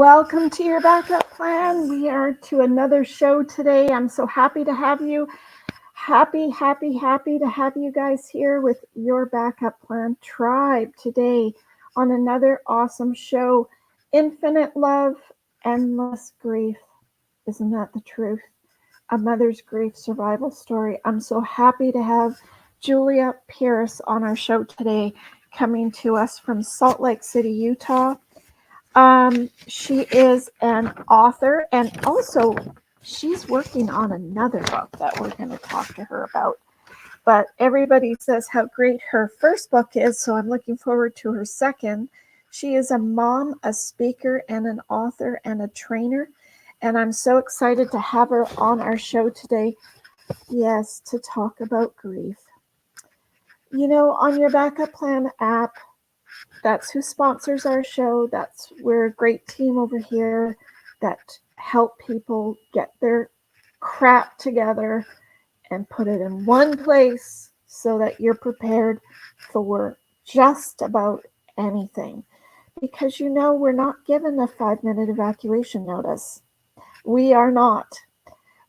Welcome to your backup plan. We are to another show today. I'm so happy to have you. Happy to have you guys here with your backup plan tribe today on another awesome show. Infinite love, endless grief. Isn't that the truth? A mother's grief survival story. I'm so happy to have Julia Pierce on our show today, coming to us from Salt Lake City, Utah. She is an author, and also she's working on another book that we're going to talk to her about. But everybody says how great her first book is, so I'm looking forward to her second. She is a mom, a speaker, and an author and a trainer, and I'm so excited to have her on our show today. Yes, to talk about grief. You know, on your backup plan app, that's who sponsors our show. We're a great team over here that help people get their crap together and put it in one place so that you're prepared for just about anything. Because you know, we're not given a 5-minute evacuation notice. We are not.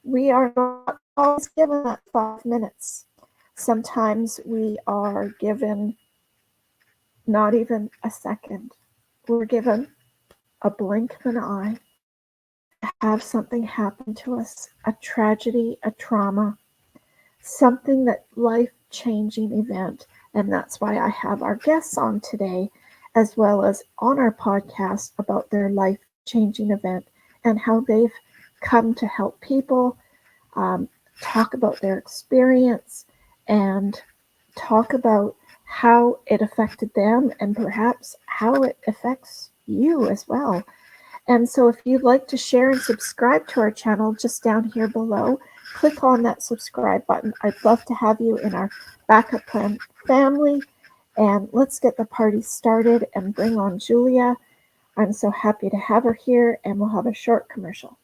We are not always given that 5 minutes. Sometimes we are given not even a second. We're given a blink of an eye to have something happen to us, a tragedy, a trauma, something that life-changing event. And that's why I have our guests on today, as well as on our podcast about their life-changing event and how they've come to help people talk about their experience and talk about how it affected them and perhaps how it affects you as well. And so if you'd like to share and subscribe to our channel, just down here below, click on that subscribe button. I'd love to have you in our backup plan family. And let's get the party started and bring on Julia. I'm so happy to have her here, and we'll have a short commercial.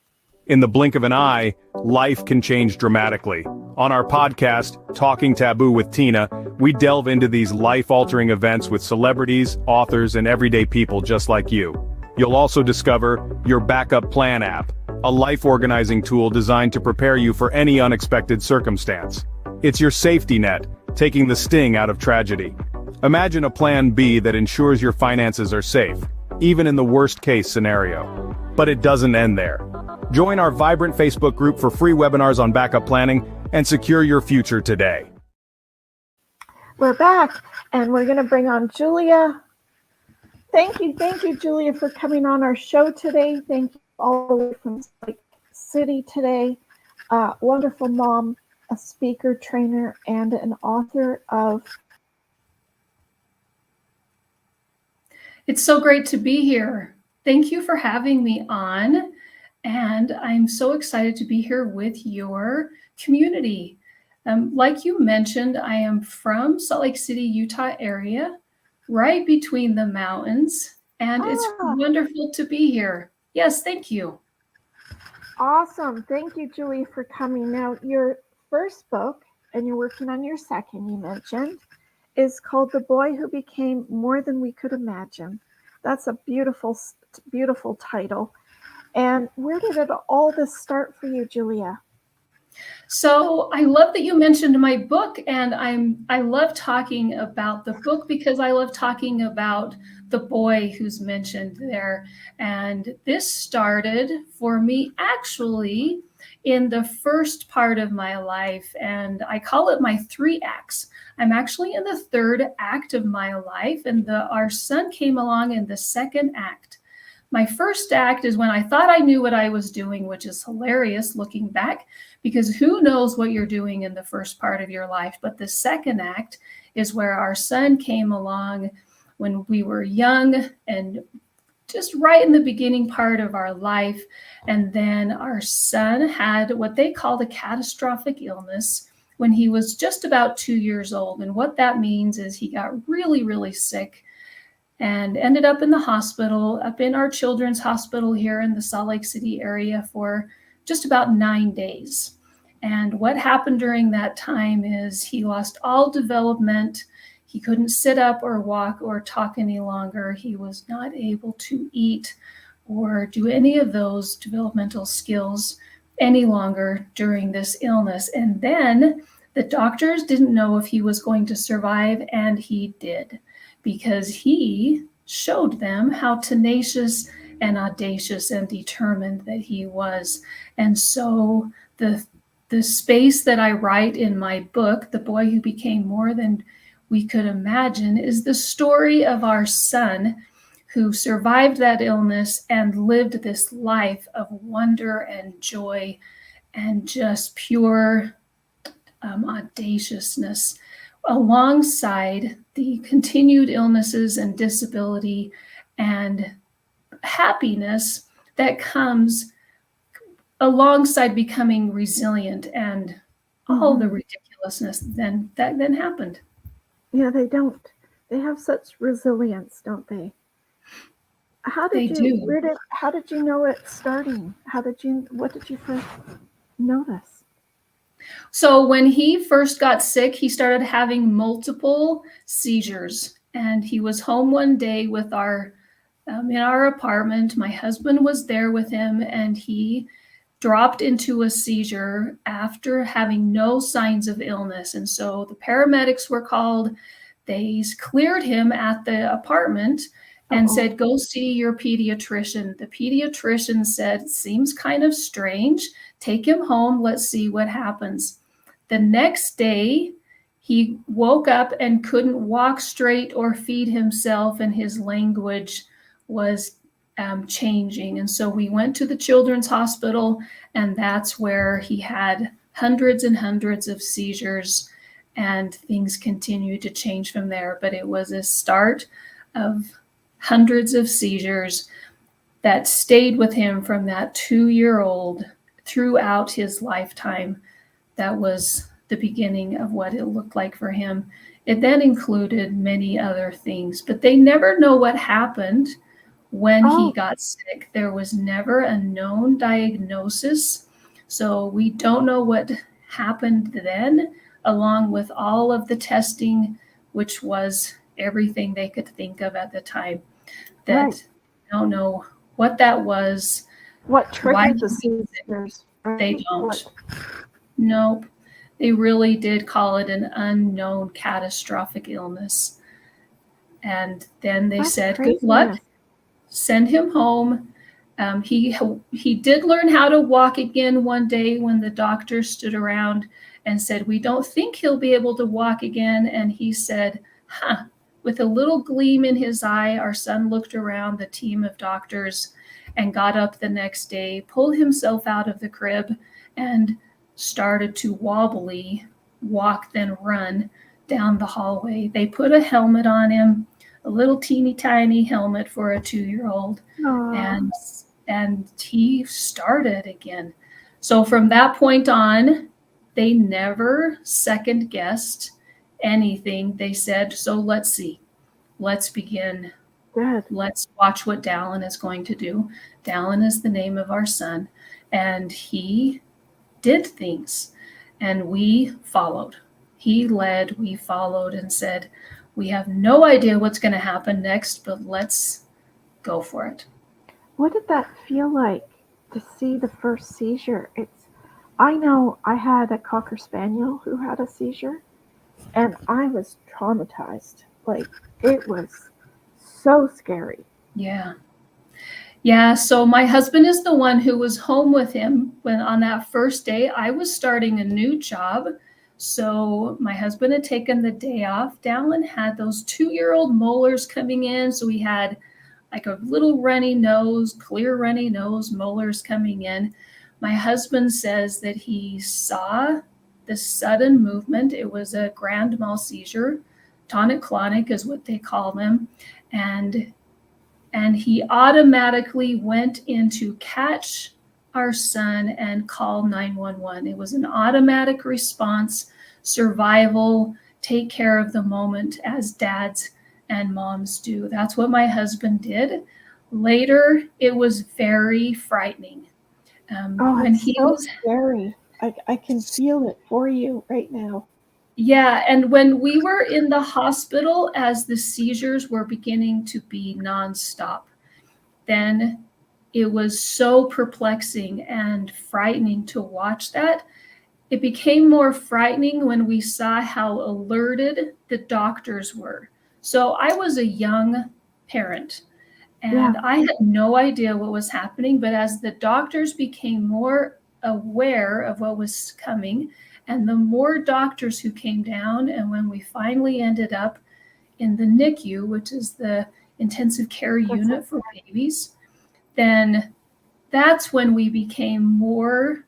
In the blink of an eye, life can change dramatically. On our podcast, Talking Taboo with Tina, we delve into these life-altering events with celebrities, authors, and everyday people just like you. You'll also discover your Backup Plan app, a life-organizing tool designed to prepare you for any unexpected circumstance. It's your safety net, taking the sting out of tragedy. Imagine a Plan B that ensures your finances are safe, even in the worst-case scenario. But it doesn't end there. Join our vibrant Facebook group for free webinars on backup planning and secure your future today. We're back, and we're going to bring on Julia. Thank you, Julia, for coming on our show today. Thank you all the way from Salt Lake City today. Wonderful mom, a speaker, trainer, and an author of... It's so great to be here. Thank you for having me on. And I'm so excited to be here with your community. Like you mentioned, I am from Salt Lake City, Utah area, right between the mountains. And it's wonderful to be here. Yes, thank you. Awesome. Thank you, Julie, for coming. Now, your first book, and you're working on your second, you mentioned, is called The Boy Who Became More Than We Could Imagine. That's a beautiful, beautiful title. And where did all this start for you, Julia? So I love that you mentioned my book, and I love talking about the book because I love talking about the boy who's mentioned there. And this started for me actually in the first part of my life, and I call it my 3 acts. I'm actually in the 3rd act of my life, and our son came along in the 2nd act. My first act is when I thought I knew what I was doing, which is hilarious looking back, because who knows what you're doing in the first part of your life. But the 2nd act is where our son came along when we were young and just right in the beginning part of our life. And then our son had what they called a catastrophic illness when he was just about 2 years old. And what that means is he got really, really sick and ended up in the hospital, up in our children's hospital here in the Salt Lake City area for just about 9 days. And what happened during that time is he lost all development. He couldn't sit up or walk or talk any longer. He was not able to eat or do any of those developmental skills any longer during this illness. And then the doctors didn't know if he was going to survive, and he did, because he showed them how tenacious and audacious and determined that he was. And so the space that I write in my book, The Boy Who Became More Than We Could Imagine, is the story of our son who survived that illness and lived this life of wonder and joy and just pure audaciousness, alongside the continued illnesses and disability and happiness that comes alongside becoming resilient and all the ridiculousness that then happened. Yeah, they don't. They have such resilience, don't they? How did you know it starting? What did you first notice? So when he first got sick, he started having multiple seizures, and he was home one day with in our apartment. My husband was there with him, and he dropped into a seizure after having no signs of illness. And so the paramedics were called. They cleared him at the apartment and said, go see your pediatrician. The pediatrician said, seems kind of strange. Take him home. Let's see what happens. The next day, he woke up and couldn't walk straight or feed himself, and his language was changing. And so we went to the children's hospital, and that's where he had hundreds and hundreds of seizures, and things continued to change from there. But it was a start of hundreds of seizures that stayed with him from that 2-year-old throughout his lifetime. That was the beginning of what it looked like for him. It then included many other things, but they never know what happened when he got sick. There was never a known diagnosis, so we don't know what happened then, along with all of the testing, which was everything they could think of at the time. That don't know what that was. What triggered the seizures? They don't. Nope. They really did call it an unknown catastrophic illness. And then they said, good luck, send him home. He did learn how to walk again one day when the doctor stood around and said, we don't think he'll be able to walk again. And he said, with a little gleam in his eye, our son looked around the team of doctors and got up the next day, pulled himself out of the crib, and started to wobbly walk, then run down the hallway. They put a helmet on him, a little teeny tiny helmet for a 2-year-old, and he started again. So from that point on, they never second guessed anything. They said, so let's see, let's begin. Good. Let's watch what Dallin is going to do. Dallin is the name of our son, and he did things, and we followed. He led, we followed, and said, we have no idea what's going to happen next, but let's go for it. What did that feel like to see the first seizure? I know I had a Cocker Spaniel who had a seizure, and I was traumatized. Like, it was so scary. Yeah, so my husband is the one who was home with him when on that first day. I was starting a new job, so my husband had taken the day off. Dallin had those 2-year-old molars coming in, so he had like a little runny nose, clear runny nose, molars coming in. My husband says that he saw the sudden movement. It was a grand mal seizure, tonic-clonic is what they call them, and he automatically went in to catch our son and call 911. It was an automatic response, survival, take care of the moment as dads and moms do. That's what my husband did. Later, it was very frightening. It's scary. I can feel it for you right now. Yeah, and when we were in the hospital, as the seizures were beginning to be nonstop, then it was so perplexing and frightening to watch that. It became more frightening when we saw how alerted the doctors were. So I was a young parent and Yeah. I had no idea what was happening. But as the doctors became more aware of what was coming, and the more doctors who came down, and when we finally ended up in the NICU, which is the intensive care unit for babies, then that's when we became more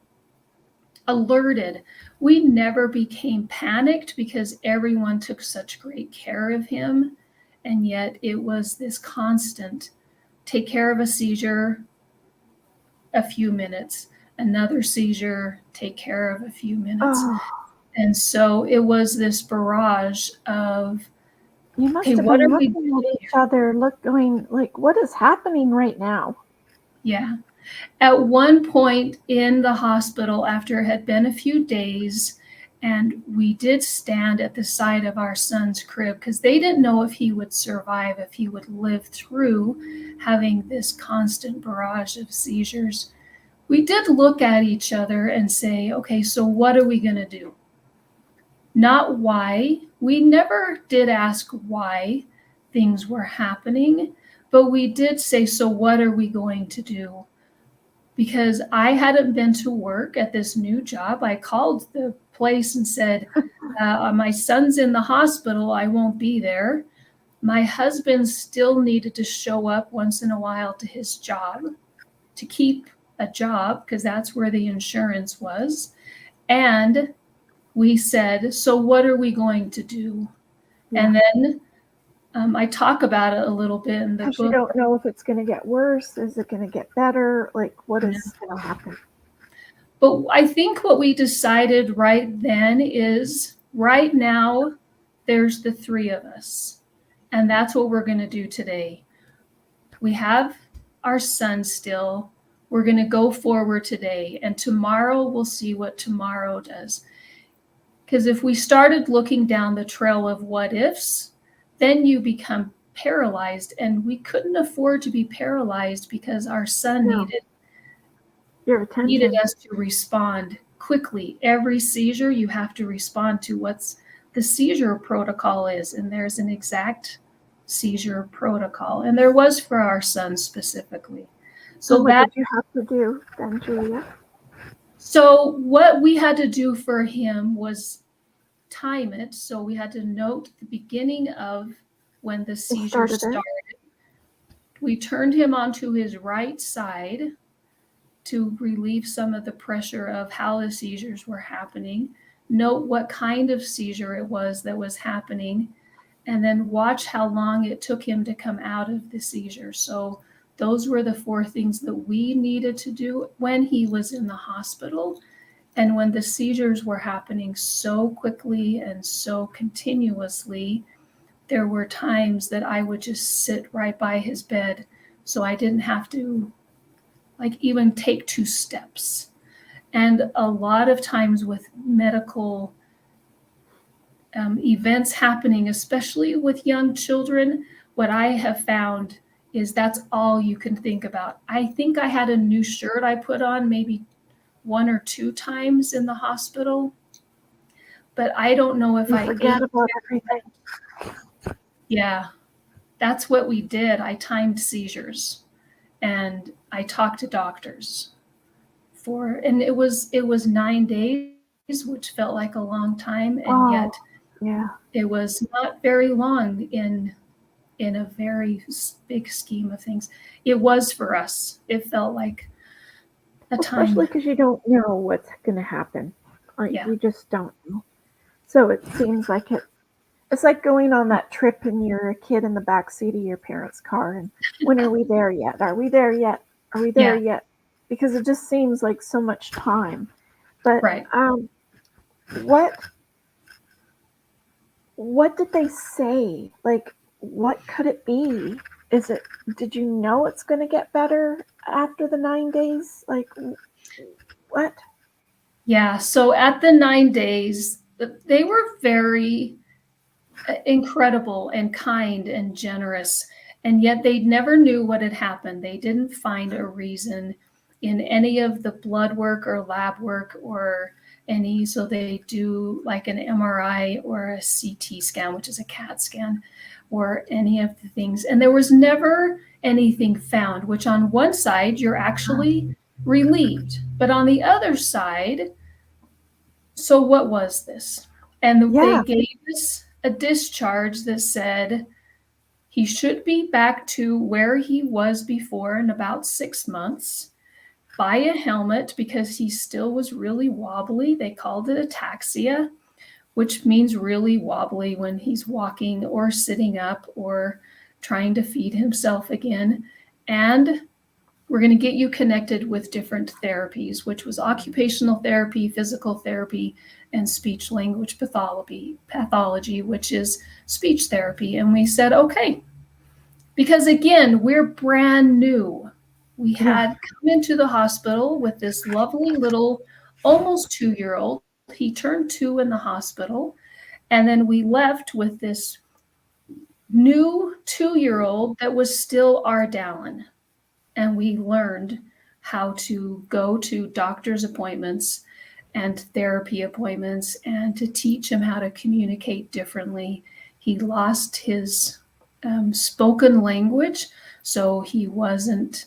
alerted. We never became panicked because everyone took such great care of him. And yet it was this constant take care of a seizure, a few minutes, another seizure, take care of a few minutes. Oh, And so it was this barrage of, you must okay, have what been are we looking doing at each here? other, going like, what is happening right now? Yeah. At one point in the hospital, after it had been a few days, and we did stand at the side of our son's crib because they didn't know if he would survive, if he would live through having this constant barrage of seizures. We did look at each other and say, okay, so what are we going to do? Not why. We never did ask why things were happening, but we did say, so what are we going to do? Because I hadn't been to work at this new job. I called the place and said, my son's in the hospital. I won't be there. My husband still needed to show up once in a while to his job to keep a job because that's where the insurance was. And we said, so what are we going to do? Yeah. And then I talk about it a little bit in the Because you book. don't know if it's going to get worse. Is it going to get better? Like, what No. is going to happen? But I think what we decided right then is right now, there's the three of us. And that's what we're going to do today. We have our son still. We're going to go forward today. And tomorrow, we'll see what tomorrow does. Because if we started looking down the trail of what ifs, then you become paralyzed. And we couldn't afford to be paralyzed because our son No. Your attention. needed us to respond quickly. Every seizure, you have to respond to what's the seizure protocol is. And there's an exact seizure protocol. And there was for our son specifically. So what did you have to do then, Julia? So what we had to do for him was time it. So we had to note the beginning of when the seizure started. We turned him onto his right side to relieve some of the pressure of how the seizures were happening. Note what kind of seizure it was that was happening, and then watch how long it took him to come out of the seizure. So those were the 4 things that we needed to do when he was in the hospital. And when the seizures were happening so quickly and so continuously, there were times that I would just sit right by his bed so I didn't have to even take 2 steps. And a lot of times with medical events happening, especially with young children, what I have found is that's all you can think about. I think I had a new shirt I put on maybe 1 or 2 times in the hospital, but I don't know if I forget about everything. Yeah, that's what we did. I timed seizures, and I talked to doctors and it was 9 days, which felt like a long time, and yet it was not very long in a very big scheme of things. It was for us. It felt like a time. Especially because you don't know what's going to happen. You just don't know. So it seems like it's like going on that trip and you're a kid in the back seat of your parents' car. And when are we there yet? Are we there yet? Are we there yet? Because it just seems like so much time. But what did they say? Like, what could it be? Did you know it's going to get better after the 9 days? Like, what? Yeah, so at the 9 days, they were very incredible and kind and generous. And yet they never knew what had happened. They didn't find a reason in any of the blood work or lab work or any. So they do like an MRI or a CT scan, which is a CAT scan, or any of the things. And there was never anything found, which on one side, you're actually relieved. But on the other side, so what was this? And they gave us a discharge that said he should be back to where he was before in about 6 months. Buy a helmet because he still was really wobbly. They called it ataxia, which means really wobbly when he's walking or sitting up or trying to feed himself again. And we're going to get you connected with different therapies, which was occupational therapy, physical therapy, and speech language pathology, which is speech therapy. And we said, okay, because again, we're brand new. We had come into the hospital with this lovely little, almost 2-year-old. He turned 2 in the hospital. And then we left with this new 2-year-old that was still our Dallin. And we learned how to go to doctor's appointments and therapy appointments and to teach him how to communicate differently. He lost his spoken language, so he wasn't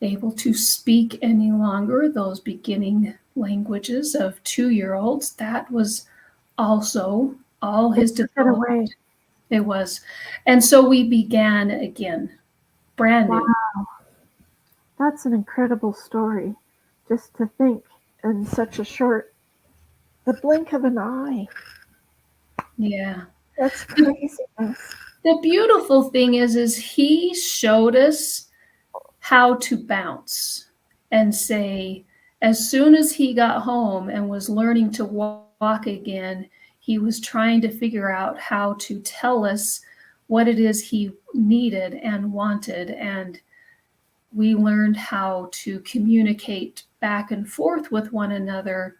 able to speak any longer those beginning languages of 2-year-olds. That was also all his development. It was. And so we began again, brand new. Wow. That's an incredible story. Just to think in such a short, the blink of an eye. Yeah. That's craziness. The beautiful thing is he showed us how to bounce and say, as soon as he got home and was learning to walk again, he was trying to figure out how to tell us what it is he needed and wanted. And we learned how to communicate back and forth with one another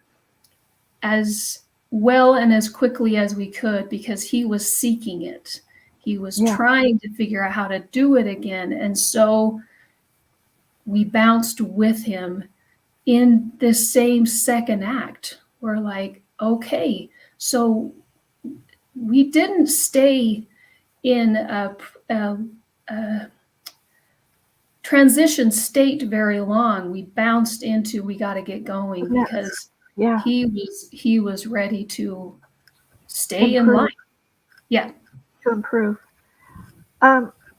as well and as quickly as we could because he was seeking it. He was trying to figure out how to do it again. And so we bounced with him in this same second act. We're like, okay, so we didn't stay in a transition state very long. We bounced into we got to get going because he was ready to stay in life. Yeah. To improve.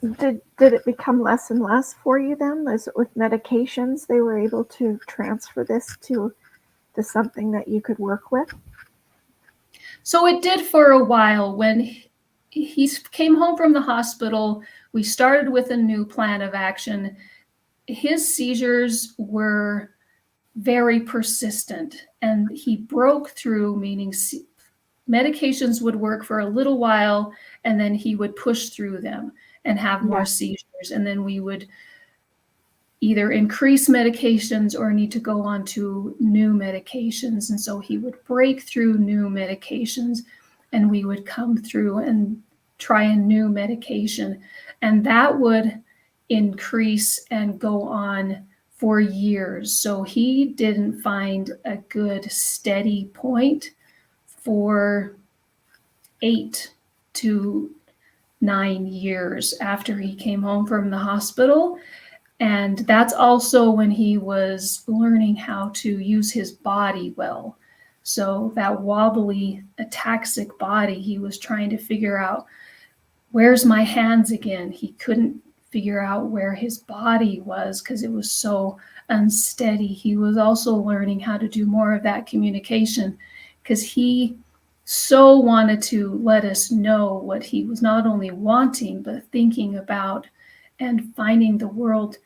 Did it become less and less for you then? Is it with medications they were able to transfer this to something that you could work with? So it did for a while. When he came home from the hospital, we started with a new plan of action. His seizures were very persistent and he broke through, meaning medications would work for a little while and then he would push through them and have more seizures. And then we would either increase medications or need to go on to new medications. And so he would break through new medications and we would come through and try a new medication. And that would increase and go on for years. So he didn't find a good steady point for 8 to 9 years after he came home from the hospital. And that's also when he was learning how to use his body well. So that wobbly, ataxic body, he was trying to figure out, where's my hands again? He couldn't figure out where his body was because it was so unsteady. He was also learning how to do more of that communication because he so wanted to let us know what he was not only wanting, but thinking about and finding the world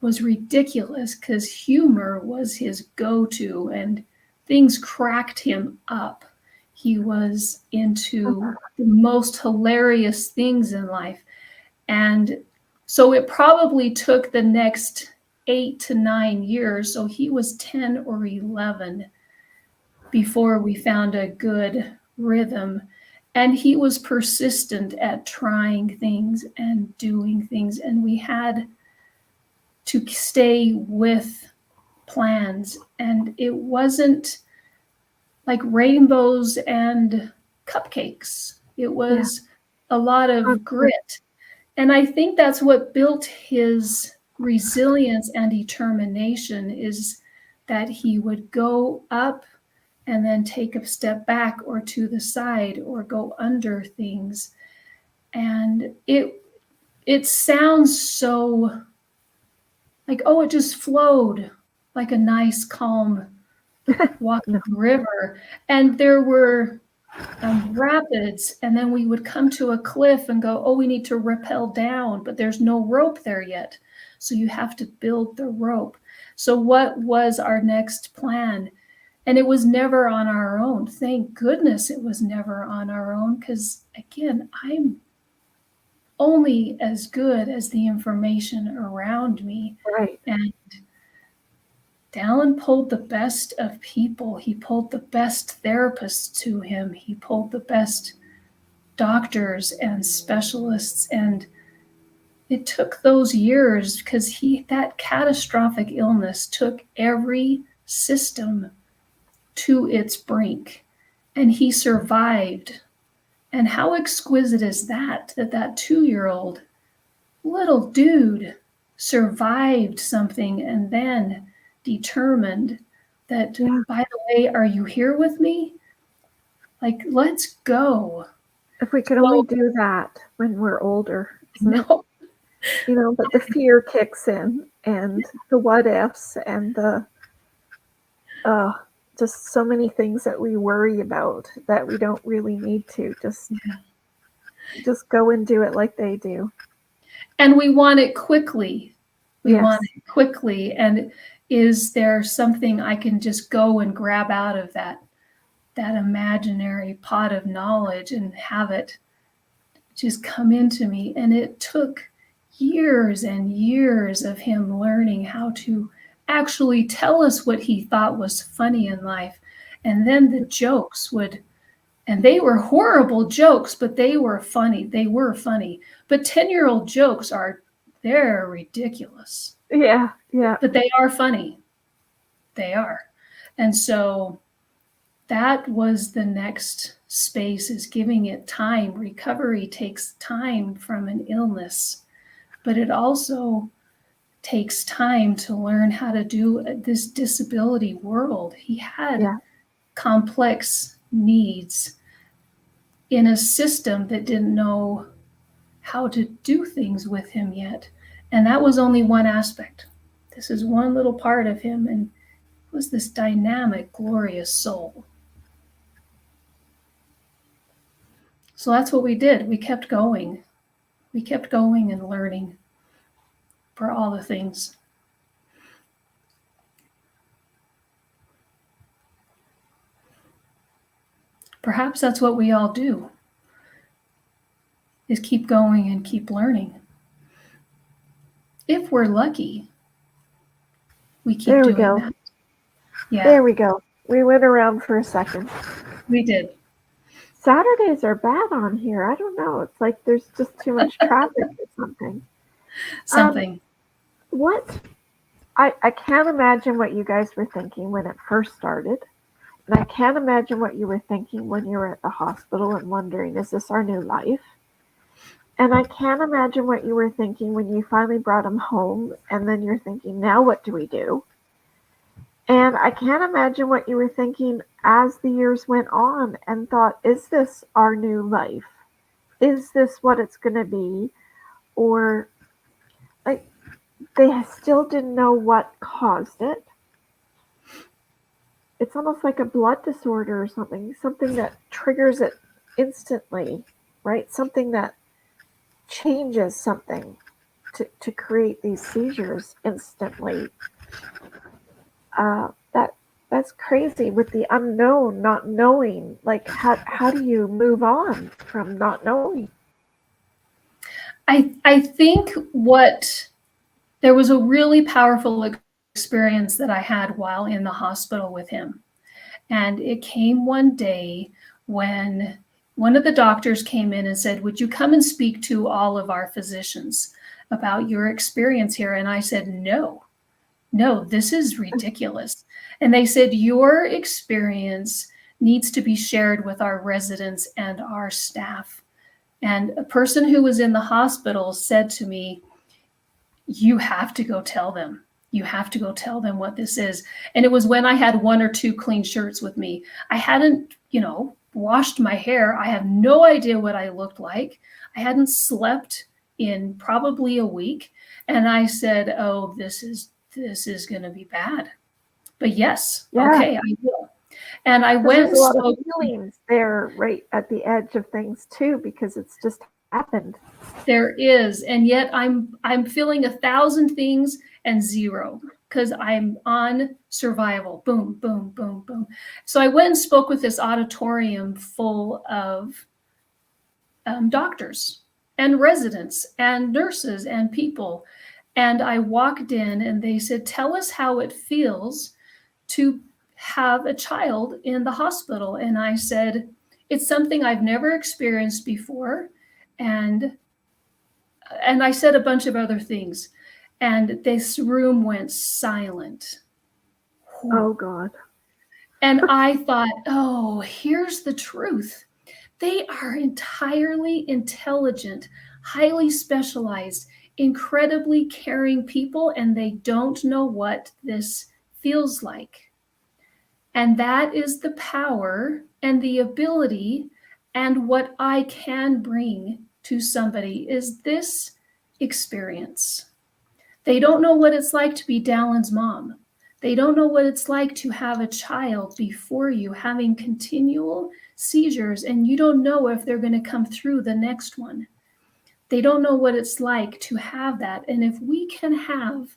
was ridiculous because humor was his go-to and things cracked him up. He was into the most hilarious things in life. And so it probably took the next 8 to 9 years. So he was 10 or 11 before we found a good rhythm. And he was persistent at trying things and doing things. And we had to stay with plans. And it wasn't like rainbows and cupcakes. It was a lot of grit. And I think that's what built his resilience and determination, is that he would go up and then take a step back or to the side or go under things. And it sounds so like, oh, it just flowed like a nice, calm walking river. And there were rapids, and then we would come to a cliff and go, oh, we need to rappel down, but there's no rope there yet. So you have to build the rope. So what was our next plan? And it was never on our own. Thank goodness it was never on our own, because again, I'm only as good as the information around me. Right. And Dallin pulled the best of people. He pulled the best therapists to him. He pulled the best doctors and specialists. And it took those years, because that catastrophic illness took every system to its brink, and he survived. And how exquisite is that 2-year-old little dude survived something and then determined that, by the way, are you here with me? Like, let's go. If we could only do that when we're older. No. But the fear kicks in, and the what ifs, and the just so many things that we worry about that we don't really need to. Just go and do it like they do. And we want it quickly. We want it quickly. And is there something I can just go and grab out of that imaginary pot of knowledge and have it just come into me? And it took years and years of him learning how to actually tell us what he thought was funny in life. And then the jokes and they were horrible jokes, but they were funny. They were funny. But 10-year-old jokes they're ridiculous. Yeah. But they are funny. They are. And so that was the next space, is giving it time. Recovery takes time from an illness, but it also takes time to learn how to do this disability world. He had complex needs in a system that didn't know how to do things with him yet. And that was only one aspect. This is one little part of him, and it was this dynamic, glorious soul. So that's what we did. We kept going. We kept going and learning for all the things. Perhaps that's what we all do, is keep going and keep learning. If we're lucky, we keep doing that. Yeah. There we go. We went around for a second. We did. Saturdays are bad on here. I don't know. It's like there's just too much traffic or something. I can't imagine what you guys were thinking when it first started. And I can't imagine what you were thinking when you were at the hospital and wondering, is this our new life? And I can't imagine what you were thinking when you finally brought him home, and then you're thinking, now what do we do? And I can't imagine what you were thinking as the years went on and thought, is this our new life? Is this what it's going to be? Or like, they still didn't know what caused it. It's almost like a blood disorder or something that triggers it instantly, right? Something that changes something to create these seizures instantly. That's crazy, with the unknown, not knowing. Like, how do you move on from not knowing? I think there was a really powerful experience that I had while in the hospital with him. And it came one day when one of the doctors came in and said, would you come and speak to all of our physicians about your experience here? And I said, no, this is ridiculous. And they said, your experience needs to be shared with our residents and our staff. And a person who was in the hospital said to me, you have to go tell them. You have to go tell them what this is. And it was when I had 1 or 2 clean shirts with me. I hadn't, washed my hair. I have no idea what I looked like. I hadn't slept in probably a week. And I said, oh, this is going to be bad. But yes, okay, I will. And I went. There's a lot of feelings there right at the edge of things too, because it's just happened. There is, and yet I'm feeling 1,000 things and 0 because I'm on survival. Boom, boom, boom, boom. So I went and spoke with this auditorium full of doctors and residents and nurses and people. And I walked in and they said, tell us how it feels to have a child in the hospital. And I said, it's something I've never experienced before. And I said a bunch of other things. And this room went silent. Oh, God. And I thought, oh, here's the truth. They are entirely intelligent, highly specialized, incredibly caring people, and they don't know what this feels like. And that is the power and the ability and what I can bring to somebody is this experience. They don't know what it's like to be Dallin's mom. They don't know what it's like to have a child before you having continual seizures, and you don't know if they're going to come through the next one. They don't know what it's like to have that. And if we can have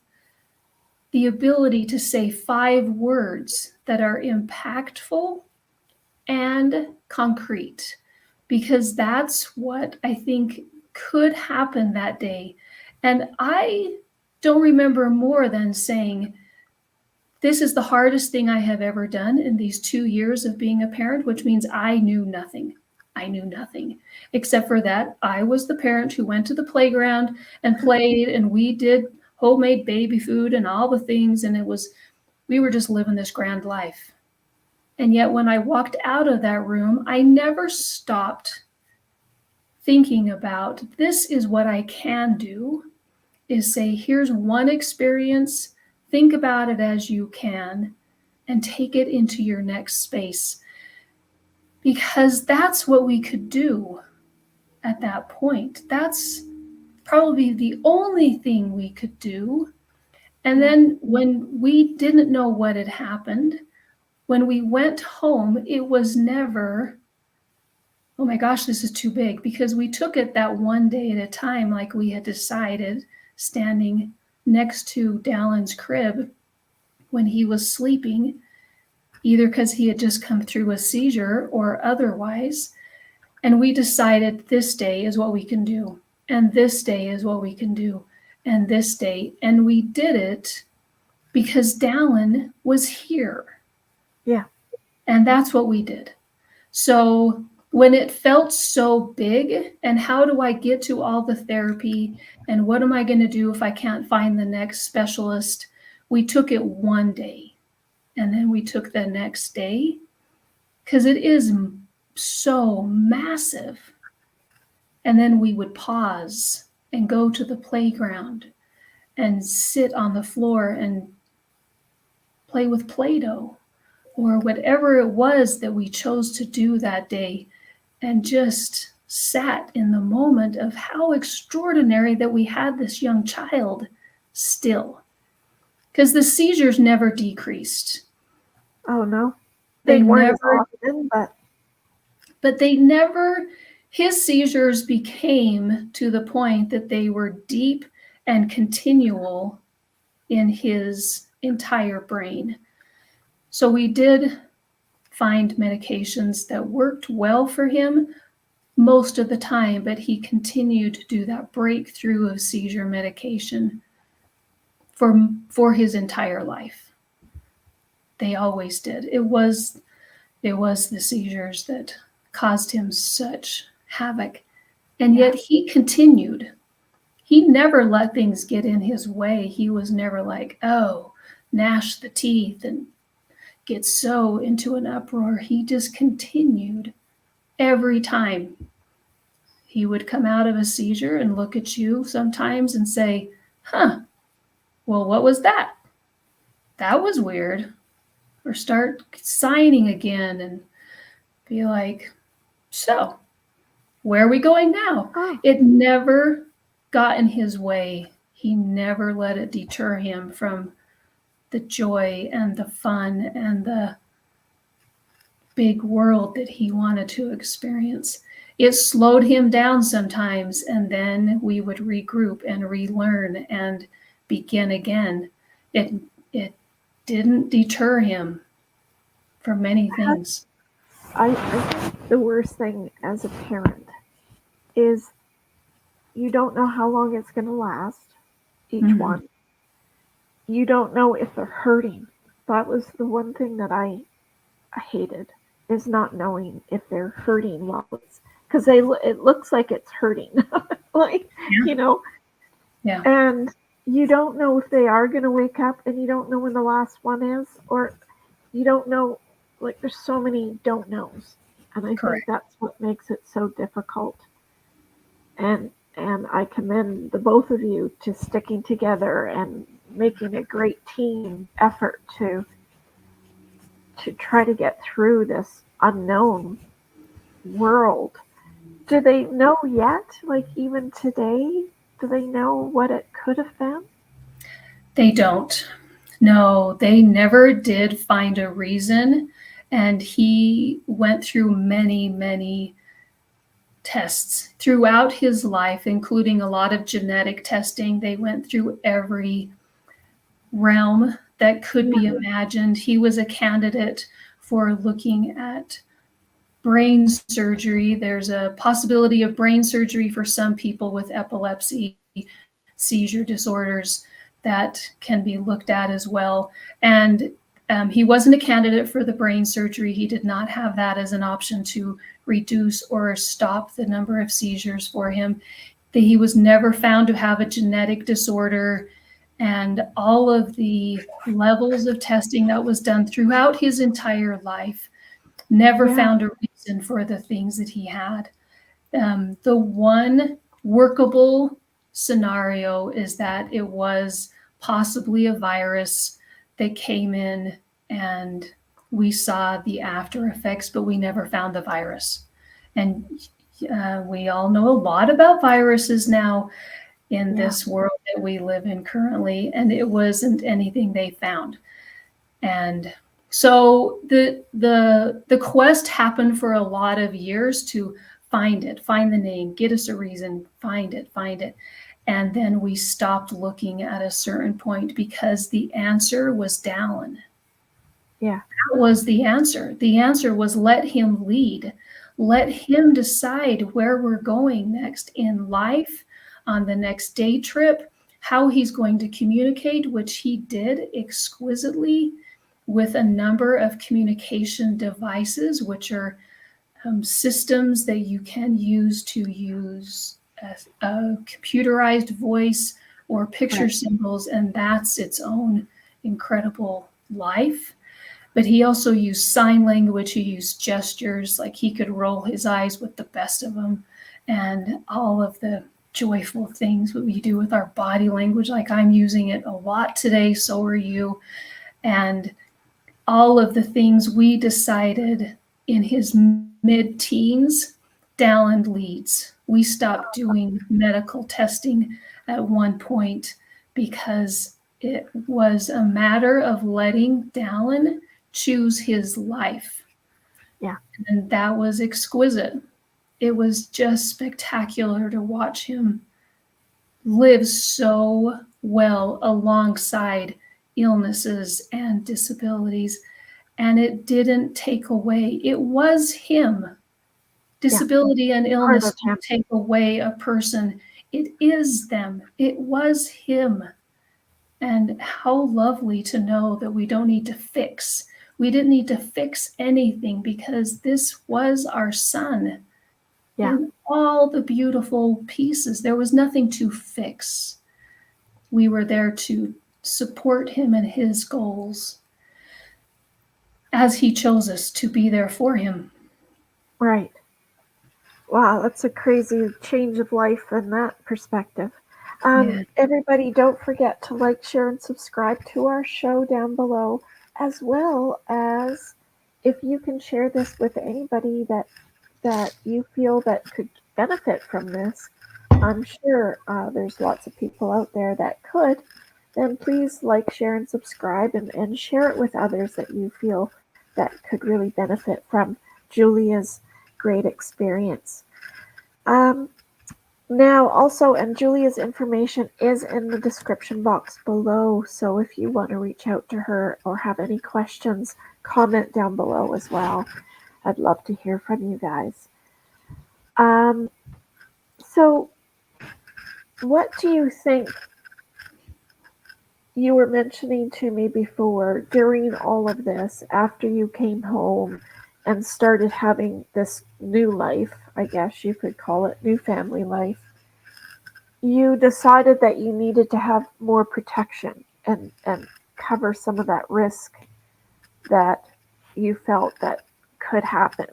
the ability to say 5 words that are impactful and concrete, because that's what I think could happen that day. And I don't remember more than saying, this is the hardest thing I have ever done in these 2 years of being a parent, which means I knew nothing. I knew nothing, except for that I was the parent who went to the playground and played, and we did homemade baby food and all the things. And we were just living this grand life. And yet when I walked out of that room, I never stopped thinking about, this is what I can do, is say, here's one experience, think about it as you can, and take it into your next space. Because that's what we could do at that point. That's probably the only thing we could do. And then when we didn't know what had happened, when we went home, it was never, oh my gosh, this is too big, because we took it that one day at a time, like we had decided, standing next to Dallin's crib when he was sleeping, either because he had just come through a seizure or otherwise. And we decided this day is what we can do. And this day is what we can do. And this day. And we did it because Dallin was here. Yeah. And that's what we did. So when it felt so big, and how do I get to all the therapy, and what am I going to do if I can't find the next specialist? We took it one day, and then we took the next day, because it is so massive. And then we would pause and go to the playground and sit on the floor and play with Play-Doh or whatever it was that we chose to do that day, and just sat in the moment of how extraordinary that we had this young child still. Because the seizures never decreased. Oh, no. They weren't never, as often, but they never, his seizures became to the point that they were deep and continual in his entire brain. So we did find medications that worked well for him most of the time, but he continued to do that breakthrough of seizure medication for his entire life. They always did. It was the seizures that caused him such havoc. And yet he continued. He never let things get in his way. He was never like, oh, gnash the teeth and get so into an uproar. He just continued. Every time he would come out of a seizure and look at you sometimes and say, huh, well, what was that? That was weird. Or start signing again and be like, so where are we going now? Oh. It never got in his way. He never let it deter him from the joy and the fun and the big world that he wanted to experience. It slowed him down sometimes, and then we would regroup and relearn and begin again. It didn't deter him from many things. I think the worst thing as a parent is you don't know how long it's going to last, each one. You don't know if they're hurting. That was the one thing that I hated, is not knowing if they're hurting while it's, because it looks like it's hurting, like, Yeah. And you don't know if they are going to wake up, and you don't know when the last one is, or you don't know, like, there's so many don't knows. And I think that's what makes it so difficult. And I commend the both of you to sticking together and making a great team effort to try to get through this unknown world. Do they know yet? Like, even today, do they know what it could have been? They don't. No, they never did find a reason. And he went through many, many tests throughout his life, including a lot of genetic testing. They went through every realm that could be imagined. He was a candidate for looking at brain surgery. There's a possibility of brain surgery for some people with epilepsy, seizure disorders that can be looked at as well. And he wasn't a candidate for the brain surgery. He did not have that as an option to reduce or stop the number of seizures for him. He was never found to have a genetic disorder, and all of the levels of testing that was done throughout his entire life never found a reason for the things that he had. The one workable scenario is that it was possibly a virus that came in, and we saw the after effects, but we never found the virus. And we all know a lot about viruses now in this world that we live in currently, and it wasn't anything they found. And so the quest happened for a lot of years to find the name, get us a reason, find it. And then we stopped looking at a certain point because the answer was Dallin. Yeah. That was the answer. The answer was let him lead. Let him decide where we're going next in life, on the next day trip, how he's going to communicate, which he did exquisitely with a number of communication devices, which are systems that you can use to use a computerized voice or picture symbols, and that's its own incredible life. But he also used sign language, he used gestures, like he could roll his eyes with the best of them, and all of the joyful things that we do with our body language, like I'm using it a lot today, so are you. And all of the things we decided in his mid-teens, Dallin leads. We stopped doing medical testing at one point because it was a matter of letting Dallin choose his life. Yeah. And that was exquisite. It was just spectacular to watch him live so well alongside illnesses and disabilities. And it didn't take away. It was him. Disability and illness don't take away a person. It is them. It was him. And how lovely to know that we don't need to fix. We didn't need to fix anything because this was our son. Yeah. And all the beautiful pieces, there was nothing to fix. We were there to support him in his goals as he chose us to be there for him. Right. Wow, that's a crazy change of life in that perspective. Yeah. Everybody, don't forget to like, share, and subscribe to our show down below, as well as if you can share this with anybody that you feel that could benefit from this. I'm sure there's lots of people out there that could. Then please like, share, and subscribe, and share it with others that you feel that could really benefit from Julia's great experience. Now also, and Julia's information is in the description box below, so if you want to reach out to her or have any questions, comment down below as well. I'd love to hear from you guys. So what do you think? You were mentioning to me before, during all of this, after you came home and started having this new life, I guess you could call it, new family life, you decided that you needed to have more protection and cover some of that risk that you felt that could happen.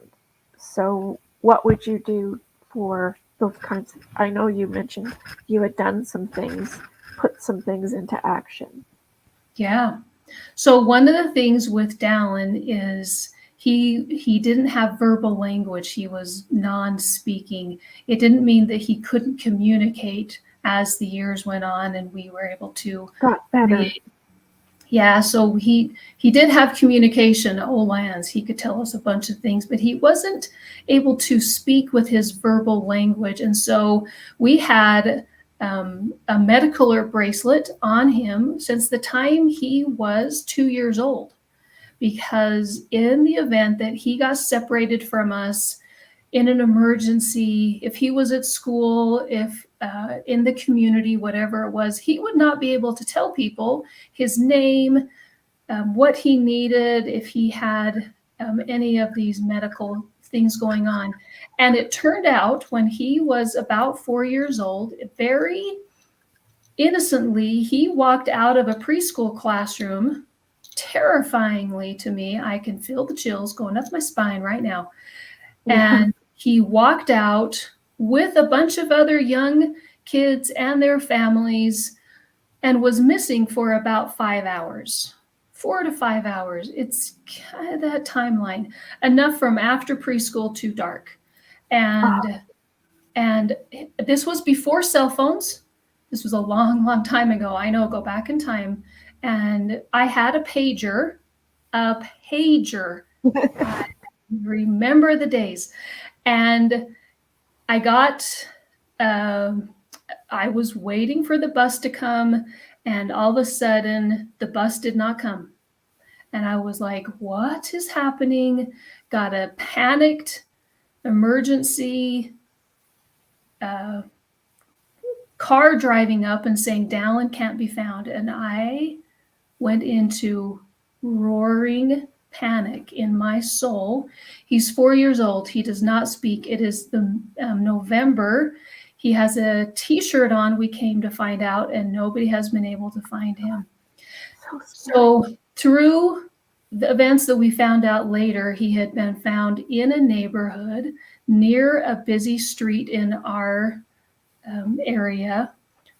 So what would you do for those kinds of, I know you mentioned you had done some things, put some things into action. Yeah. So one of the things with Dallin is he didn't have verbal language. He was non-speaking. It didn't mean that he couldn't communicate as the years went on and we were able to Got better. Yeah, so he did have communication, Olans. He could tell us a bunch of things, but he wasn't able to speak with his verbal language. And so we had a medical alert bracelet on him since the time he was 2 years old, because in the event that he got separated from us in an emergency, if he was at school, if in the community, whatever it was, he would not be able to tell people his name, what he needed, if he had any of these medical things going on. And it turned out when he was about 4 years old, very innocently, he walked out of a preschool classroom, terrifyingly to me. I can feel the chills going up my spine right now. And he walked out with a bunch of other young kids and their families and was missing for about 5 hours, 4 to 5 hours. It's kind of that timeline, enough from after preschool to dark. And this was before cell phones. This was a long, long time ago. I know, go back in time. And I had a pager. I remember the days. And I was waiting for the bus to come, and all of a sudden the bus did not come. And I was like, what is happening? Got a panicked emergency car driving up and saying, Dallin can't be found. And I went into roaring panic in my soul. He's 4 years old. He does not speak. It is the November. He has a t-shirt on, we came to find out, and nobody has been able to find him. So through the events that we found out later, he had been found in a neighborhood near a busy street in our area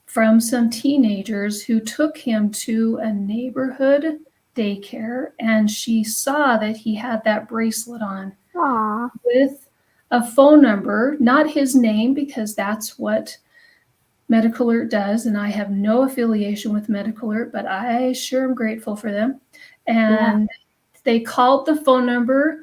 from some teenagers who took him to a neighborhood daycare, and she saw that he had that bracelet on. Aww. With a phone number, not his name, because that's what Medical Alert does, and I have no affiliation with Medical Alert, but I sure am grateful for them. And they called the phone number.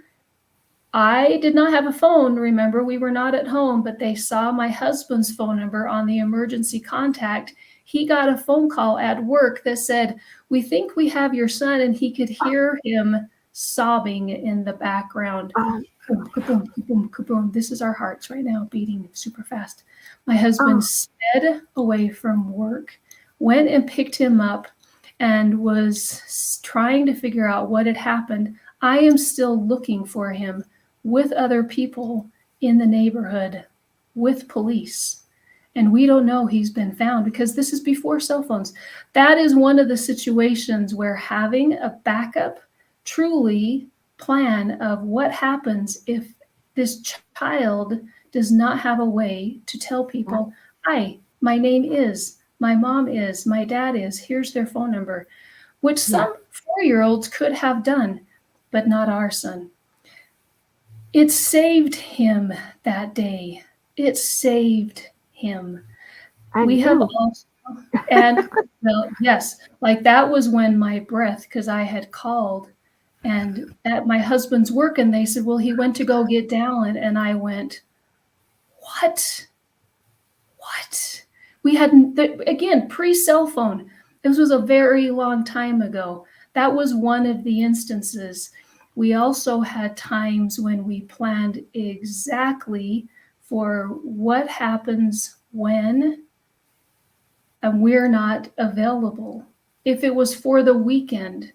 I did not have a phone, remember, we were not at home, but they saw my husband's phone number on the emergency contact. He got a phone call at work that said, we think we have your son, and he could hear him sobbing in the background. Boom, kaboom, kaboom, kaboom. This is our hearts right now beating super fast. My husband sped away from work, went and picked him up, and was trying to figure out what had happened. I am still looking for him with other people in the neighborhood, with police. And we don't know he's been found because this is before cell phones. That is one of the situations where having a backup truly plan of what happens if this child does not have a way to tell people, hi, my name is, my mom is, my dad is, here's their phone number, which some 4-year-olds could have done, but not our son. It saved him that day. It saved him. We have also, and well, yes, like that was when my breath, because I had called and at my husband's work, and they said, well, he went to go get Dallin. And I went, what? We hadn't, again, pre-cell phone. This was a very long time ago. That was one of the instances. We also had times when we planned exactly for what happens when we're not available. If it was for the weekend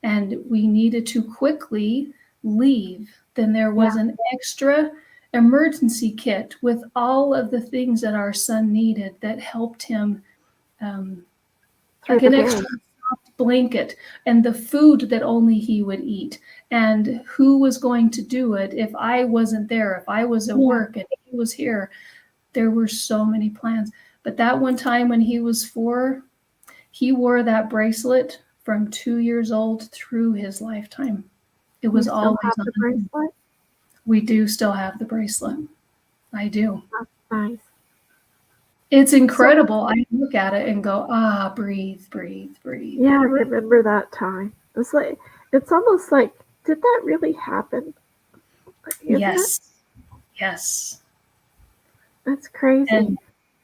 and we needed to quickly leave, then there was an extra emergency kit with all of the things that our son needed that helped him, like an extra soft blanket and the food that only he would eat, and who was going to do it if I wasn't there, if I was at work and he was here. There were so many plans. But that one time when he was 4, he wore that bracelet from 2 years old through his lifetime. It was always on the bracelet. We do still have the bracelet. I do. That's nice. It's incredible. I look at it and go, breathe, breathe, breathe. Yeah, I remember that time. It's almost like, did that really happen? Yes. Yes. That's crazy. And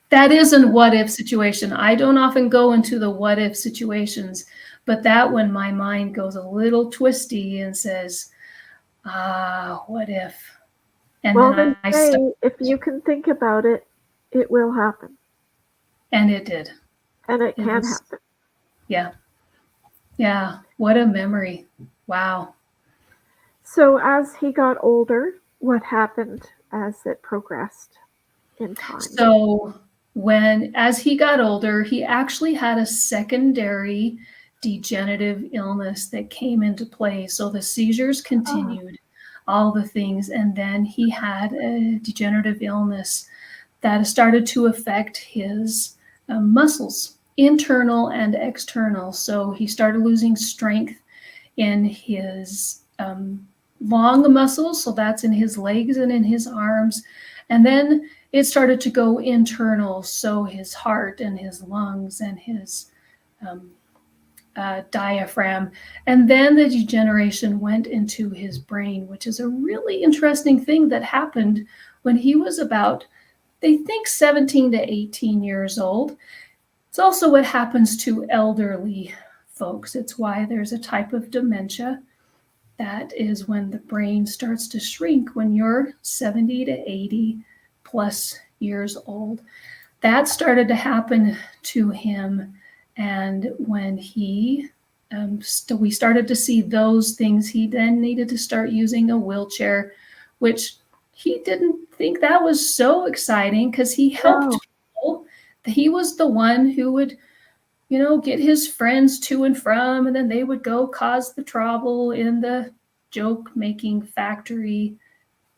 that is a what if situation. I don't often go into the what if situations, but that when my mind goes a little twisty and says, what if? And then I say, if you can think about it, it will happen. And it did. And it can happen. Yeah. Yeah. What a memory. Wow. So as he got older, what happened as it progressed in time? So as he got older, he actually had a secondary degenerative illness that came into play. So the seizures continued, all the things. And then he had a degenerative illness that started to affect his muscles, internal and external. So he started losing strength in his long muscles. So that's in his legs and in his arms. And then it started to go internal. So his heart and his lungs and his diaphragm. And then the degeneration went into his brain, which is a really interesting thing that happened when he was about, they think, 17 to 18 years old. It's also what happens to elderly folks. It's why there's a type of dementia that is when the brain starts to shrink when you're 70 to 80 plus years old. That started to happen to him. And when we started to see those things, he then needed to start using a wheelchair, which he didn't think that was so exciting because he helped people. He was the one who would, get his friends to and from, and then they would go cause the trouble in the joke-making factory,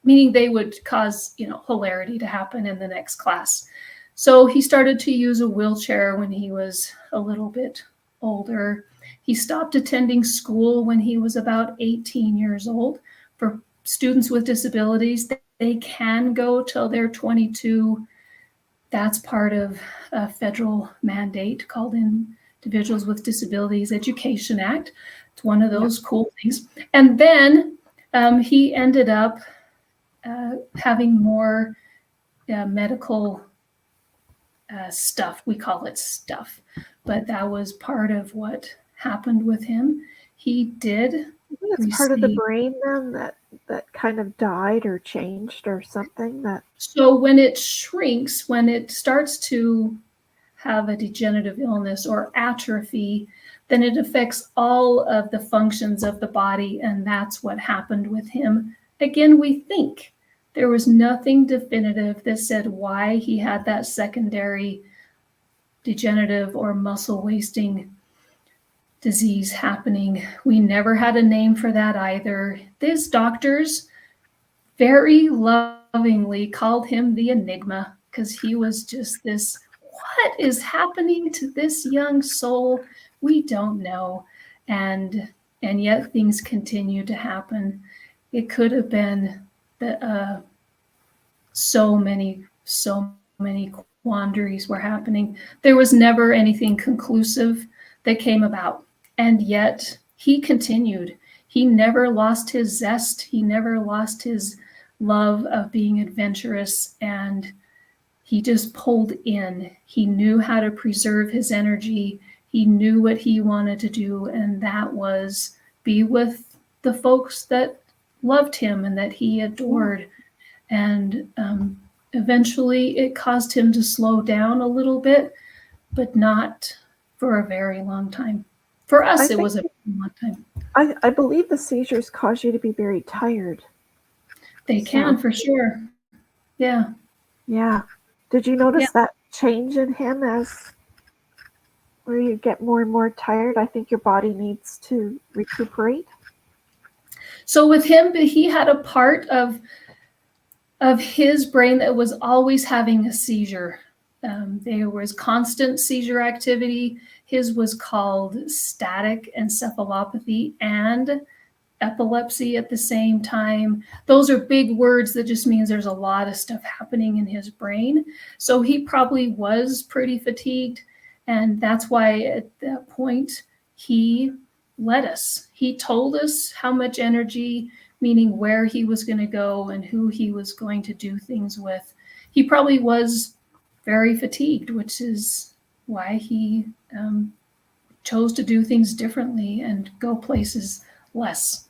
meaning they would cause, hilarity to happen in the next class. So he started to use a wheelchair when he was a little bit older. He stopped attending school when he was about 18 years old. For students with disabilities, they can go till they're 22. That's part of a federal mandate called Individuals with Disabilities Education Act. It's one of those cool things. And then he ended up having more medical stuff. We call it stuff, but that was part of what happened with him. He did. It's part of the brain then that kind of died or changed or something. So when it shrinks, when it starts to have a degenerative illness or atrophy, then it affects all of the functions of the body, and that's what happened with him. Again, we think. There was nothing definitive that said why he had that secondary degenerative or muscle wasting disease happening. We never had a name for that either. These doctors very lovingly called him the Enigma, because he was just this, what is happening to this young soul? We don't know. And yet things continue to happen. It could have been so many quandaries were happening. There was never anything conclusive that came about. And yet he continued. He never lost his zest. He never lost his love of being adventurous, and he just pulled in. He knew how to preserve his energy. He knew what he wanted to do, and that was be with the folks that loved him and that he adored. And eventually it caused him to slow down a little bit, but not for a very long time. For us, it was a long time. I believe the seizures cause you to be very tired. They can, for sure. Yeah. Yeah. Did you notice that change in him as where you get more and more tired? I think your body needs to recuperate. So with him, he had a part of his brain that was always having a seizure. There was constant seizure activity. His was called static encephalopathy and epilepsy at the same time. Those are big words that just means there's a lot of stuff happening in his brain. So he probably was pretty fatigued. And that's why at that point, he led us. He told us how much energy, meaning where he was going to go and who he was going to do things with. He probably was very fatigued, which is why he chose to do things differently and go places less.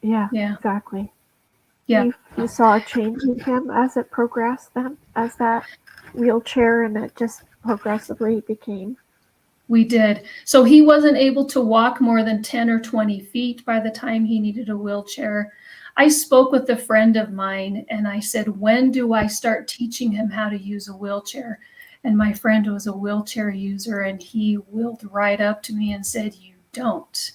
Yeah, exactly. Yeah. You saw a change in him as it progressed then, as that wheelchair, and it just progressively became. We did. So he wasn't able to walk more than 10 or 20 feet by the time he needed a wheelchair. I spoke with a friend of mine and I said, when do I start teaching him how to use a wheelchair? And my friend was a wheelchair user, and he wheeled right up to me and said, you don't.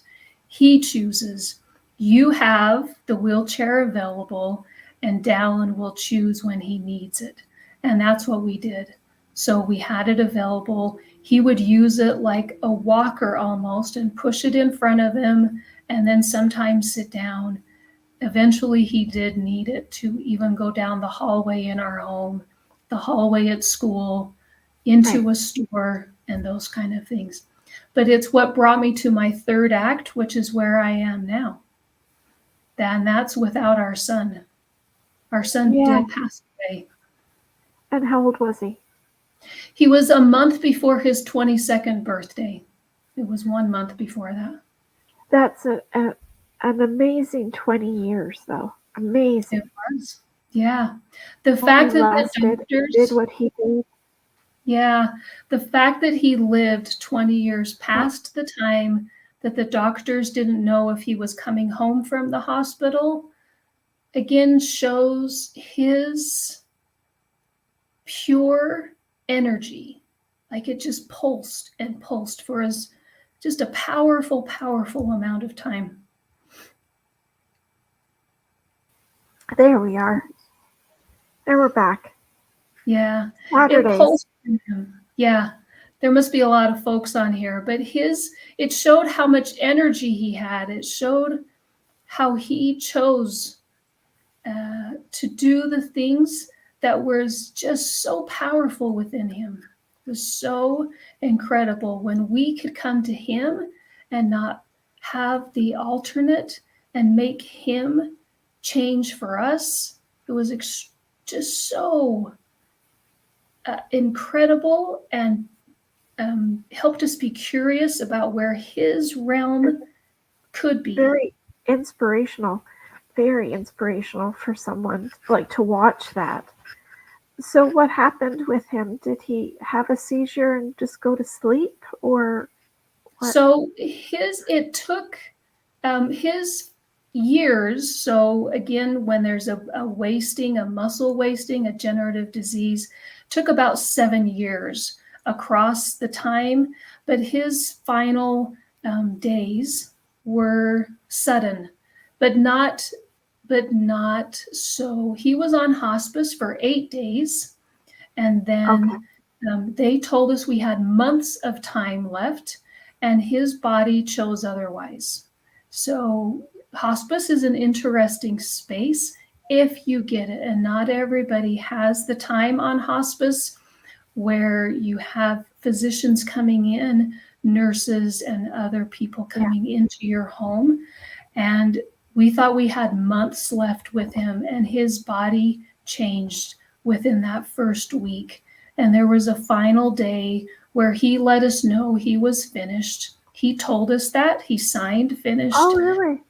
He chooses. You have the wheelchair available, and Dallin will choose when he needs it. And that's what we did. So we had it available. He would use it like a walker almost and push it in front of him, and then sometimes sit down. Eventually, he did need it to even go down the hallway in our home, the hallway at school, into a store, and those kind of things. But it's what brought me to my third act, which is where I am now. And that's without our son. Our son did pass away. And how old was he? He was a month before his 22nd birthday. It was 1 month before that. That's an amazing 20 years, though. Amazing. It was. Yeah. The fact that the doctors did what he did. Yeah. The fact that he lived 20 years past the time that the doctors didn't know if he was coming home from the hospital, again, shows his pure energy. Like it just pulsed and pulsed for just a powerful, powerful amount of time. There we are. And we're back. Yeah. Saturdays. It pulsed in him. Yeah. There must be a lot of folks on here, but it showed how much energy he had. It showed how he chose to do the things that was just so powerful within him. It was so incredible when we could come to him and not have the alternate and make him change for us. It was just so incredible, and helped us be curious about where his realm could be. Very inspirational for someone like to watch that. So what happened with him? Did he have a seizure and just go to sleep, or So it took his years. So again, when there's a wasting, a muscle wasting, a degenerative disease, took about 7 years across the time, but his final days were sudden, but not so. He was on hospice for 8 days, and then they told us we had months of time left, and his body chose otherwise. So hospice is an interesting space if you get it, and not everybody has the time on hospice where you have physicians coming in, nurses and other people coming into your home. And we thought we had months left with him, and his body changed within that first week. And there was a final day where he let us know he was finished. He told us that. He signed finished. Oh, really?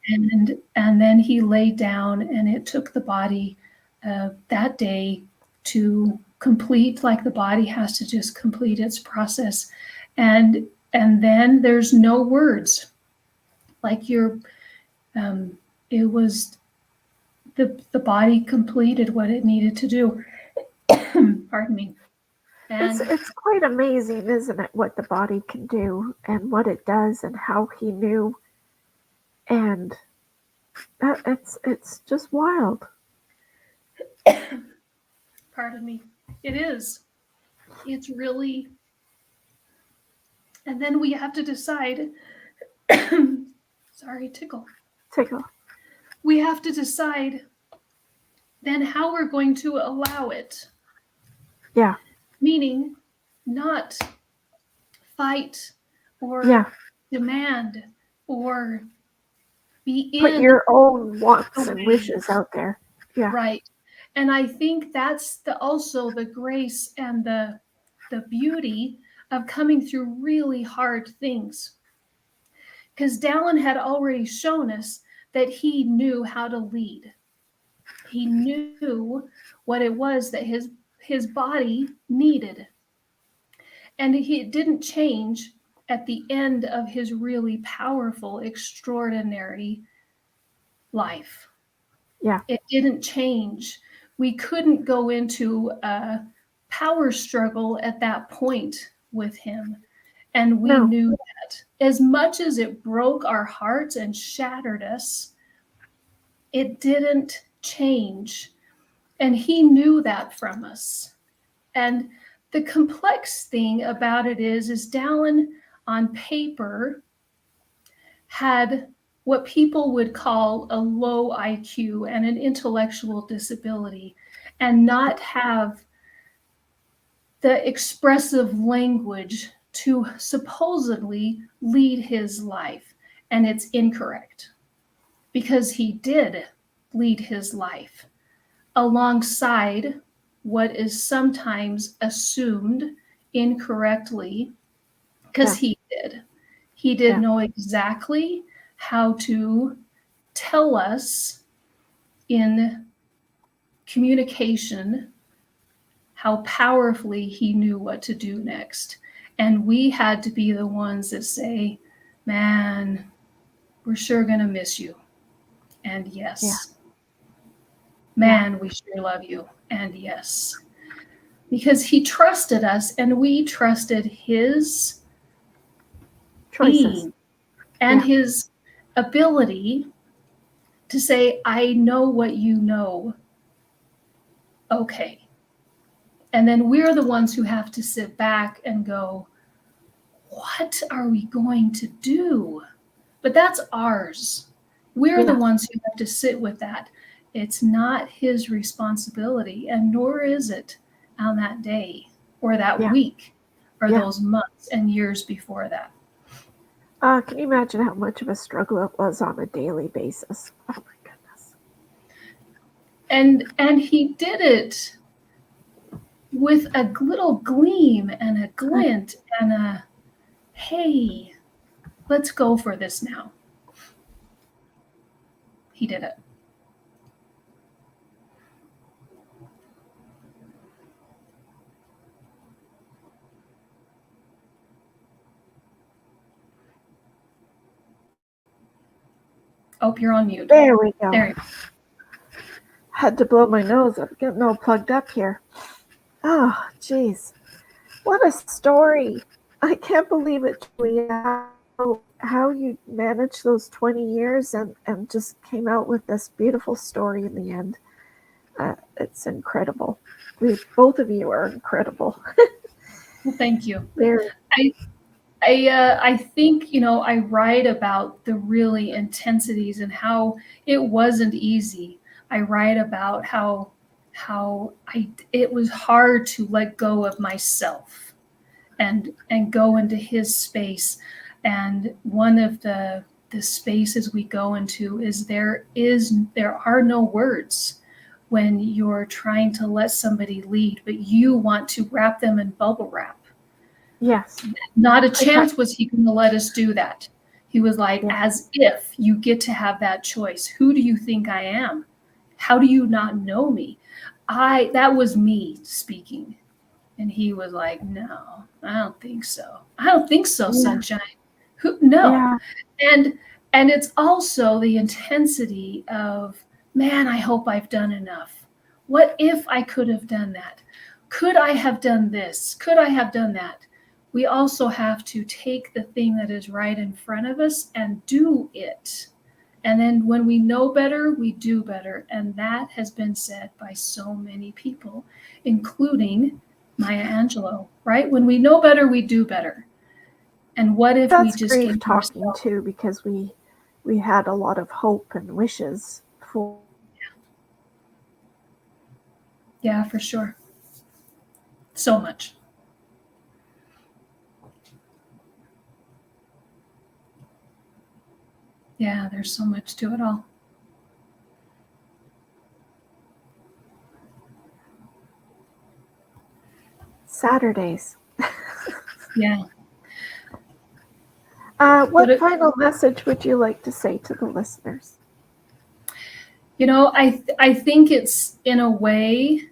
And then he laid down, and it took the body that day to complete, like the body has to just complete its process. And then there's no words. Like it was the body completed what it needed to do. Pardon me. And It's quite amazing, isn't it, what the body can do and what it does and how he knew. And it's just wild. pardon me. It is. It's really. And then we have to decide. Sorry, tickle. We have to decide then how we're going to allow it. Yeah. Meaning not fight or demand or be in. Put your own wants and wishes out there. Yeah. Right. And I think that's also the grace and the beauty of coming through really hard things. Because Dallin had already shown us that he knew how to lead. He knew what it was that his body needed. And it didn't change at the end of his really powerful, extraordinary life. Yeah. It didn't change. We couldn't go into a power struggle at that point with him. And we knew that. As much as it broke our hearts and shattered us, it didn't change. And he knew that from us. And the complex thing about it is Dallin on paper had what people would call a low IQ and an intellectual disability, and not have the expressive language to supposedly lead his life. And it's incorrect, because he did lead his life alongside what is sometimes assumed incorrectly, because he did. He did know exactly how to tell us in communication how powerfully he knew what to do next. And we had to be the ones that say, man, we're sure going to miss you. And yes. Man, we sure love you. And yes. Because he trusted us, and we trusted his choices being and his ability to say, I know what you know. Okay. And then we're the ones who have to sit back and go, what are we going to do? But that's ours. We're the ones who have to sit with that. It's not his responsibility, and nor is it on that day or that week or those months and years before that. Can you imagine how much of a struggle it was on a daily basis? Oh my goodness. And he did it with a little gleam and a glint and a, hey, let's go for this now. He did it. Oh, you're on mute. There we go. There you go. Had to blow my nose. I'm getting all plugged up here. Oh, geez. What a story. I can't believe it, Julia, how you managed those 20 years and just came out with this beautiful story in the end. It's incredible. Both of you are incredible. Well, thank you. Very. I think, I write about the really intensities and how it wasn't easy. I write about how it was hard to let go of myself and go into his space. And one of the spaces we go into is there are no words when you're trying to let somebody lead, but you want to wrap them in bubble wrap. Yes. Not a chance was he going to let us do that. He was like, Yeah. as if you get to have that choice. Who do you think I am? How do you not know me? That was me speaking. And he was like, no, I don't think so. I don't think so, sunshine. No. Yeah. And it's also the intensity of, man, I hope I've done enough. What if I could have done that? Could I have done this? Could I have done that? We also have to take the thing that is right in front of us and do it. And then when we know better, we do better. And that has been said by so many people, including Maya Angelou, right? When we know better, we do better. And what if we just grief give talking ourselves... too, because we had a lot of hope and wishes for. Yeah, for sure. So much. Yeah, there's so much to it all. Saturdays. Yeah. What final message would you like to say to the listeners? I think it's, in a way,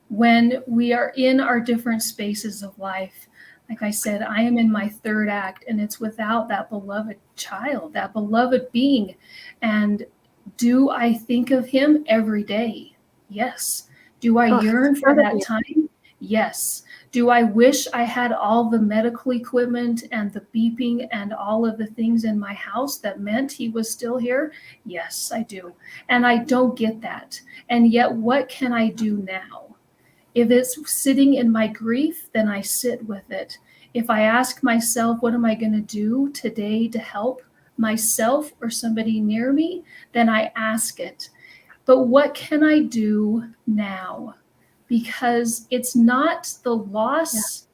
when we are in our different spaces of life. Like I said, I am in my third act, and it's without that beloved child, that beloved being. And do I think of him every day? Yes. Do I yearn for that time? Yes. Do I wish I had all the medical equipment and the beeping and all of the things in my house that meant he was still here? Yes, I do. And I don't get that. And yet, what can I do now? If it's sitting in my grief, then I sit with it. If I ask myself, what am I going to do today to help myself or somebody near me, then I ask it. But what can I do now? Because it's not the loss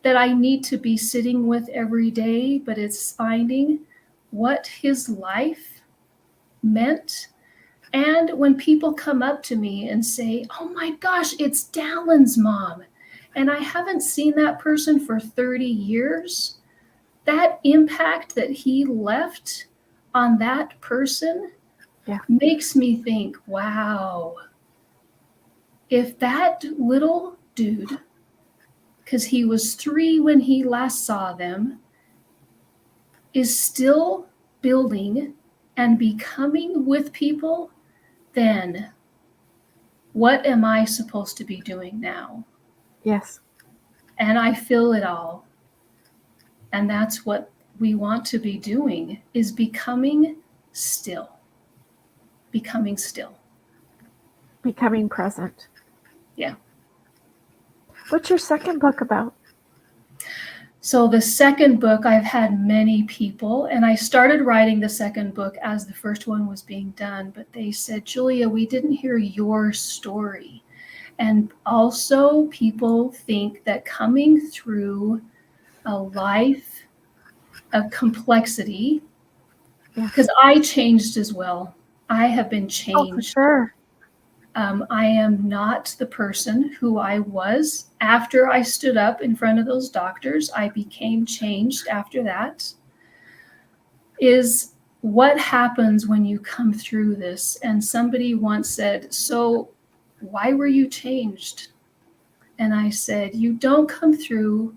that I need to be sitting with every day, but it's finding what his life meant. And when people come up to me and say, oh my gosh, it's Dallin's mom, and I haven't seen that person for 30 years, that impact that he left on that person makes me think, wow, if that little dude, because he was 3 when he last saw them, is still building and becoming with people, then what am I supposed to be doing now? Yes. And I feel it all. And that's what we want to be doing, is becoming still. Becoming still. Becoming present. Yeah. What's your second book about? So the second book, I've had many people, and I started writing the second book as the first one was being done, but they said, Julia, we didn't hear your story. And also people think that coming through a life of complexity, because I changed as well. I have been changed. Oh, for sure. I am not the person who I was after I stood up in front of those doctors. I became changed after that. Is what happens when you come through this. And somebody once said, so why were you changed? And I said, you don't come through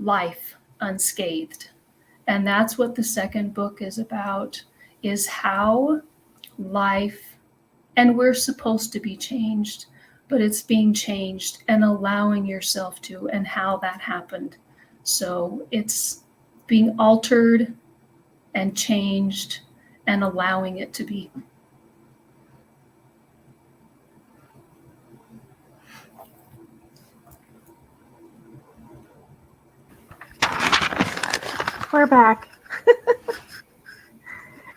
life unscathed. And that's what the second book is about, is how life, and we're supposed to be changed, but it's being changed and allowing yourself to, and how that happened. So it's being altered and changed and allowing it to be. We're back.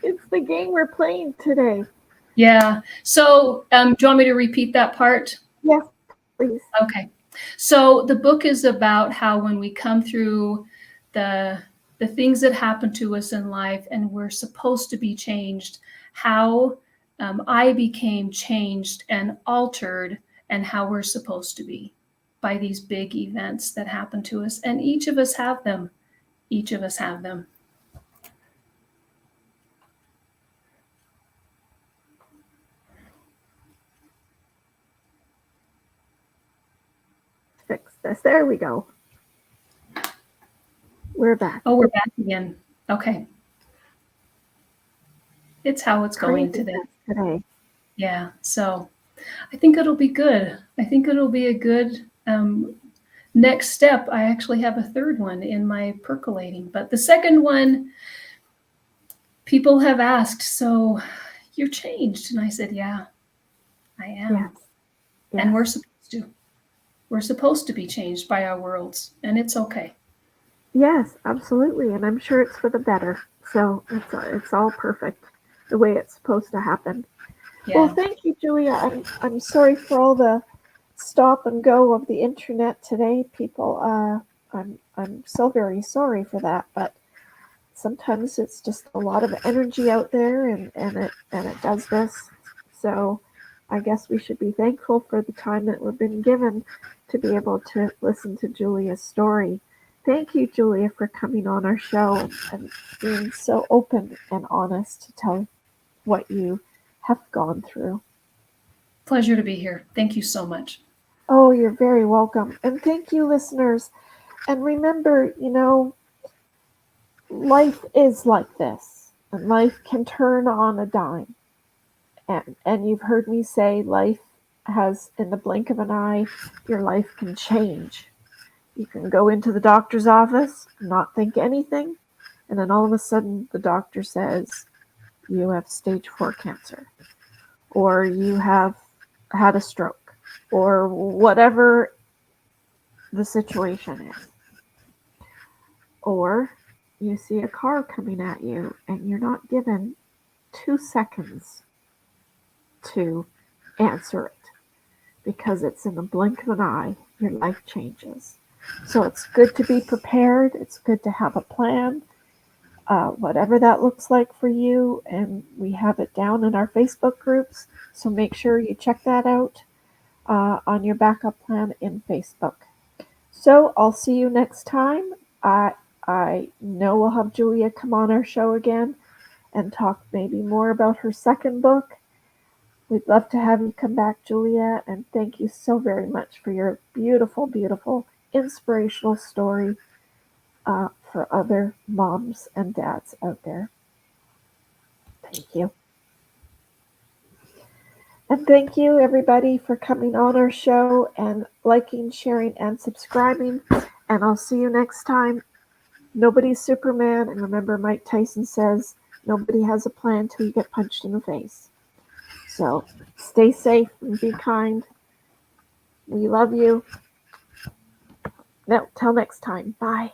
It's the game we're playing today. Yeah. So do you want me to repeat that part? Yes, please. Okay. So the book is about how when we come through the things that happen to us in life and we're supposed to be changed, how I became changed and altered, and how we're supposed to be by these big events that happen to us. And each of us have them. Each of us have them. Fix this. There we go. We're back. Oh, we're back again. Okay. It's how it's going today. Yeah. So I think it'll be good. I think it'll be a good next step. I actually have a third one in my percolating, but the second one, people have asked, so you're changed. And I said, yeah, I am. Yes. Yes. And we're supposed to. We're supposed to be changed by our worlds, and it's okay. Yes, absolutely. And I'm sure it's for the better. So it's all perfect the way it's supposed to happen. Yeah. Well, thank you, Julia. I'm sorry for all the stop and go of the internet today, people. I'm so very sorry for that, but sometimes it's just a lot of energy out there, and it does this. So I guess we should be thankful for the time that we've been given to be able to listen to Julia's story. Thank you, Julia, for coming on our show and being so open and honest to tell what you have gone through. Pleasure to be here. Thank you so much. Oh, you're very welcome. And thank you, listeners. And remember, life is like this, and life can turn on a dime. And you've heard me say life has, in the blink of an eye, your life can change. You can go into the doctor's office, not think anything, and then all of a sudden the doctor says, you have stage 4 cancer, or you have had a stroke, or whatever the situation is. Or you see a car coming at you and you're not given 2 seconds to answer it, because it's in the blink of an eye, your life changes. So it's good to be prepared. It's good to have a plan, whatever that looks like for you. And we have it down in our Facebook groups. So make sure you check that out on your backup plan in Facebook. So I'll see you next time. I know we'll have Julia come on our show again and talk maybe more about her second book. We'd love to have you come back, Julia, and thank you so very much for your beautiful, beautiful, inspirational story for other moms and dads out there. Thank you. And thank you, everybody, for coming on our show and liking, sharing, and subscribing. And I'll see you next time. Nobody's Superman. And remember, Mike Tyson says, nobody has a plan till you get punched in the face. So stay safe and be kind. We love you. Now, till next time. Bye.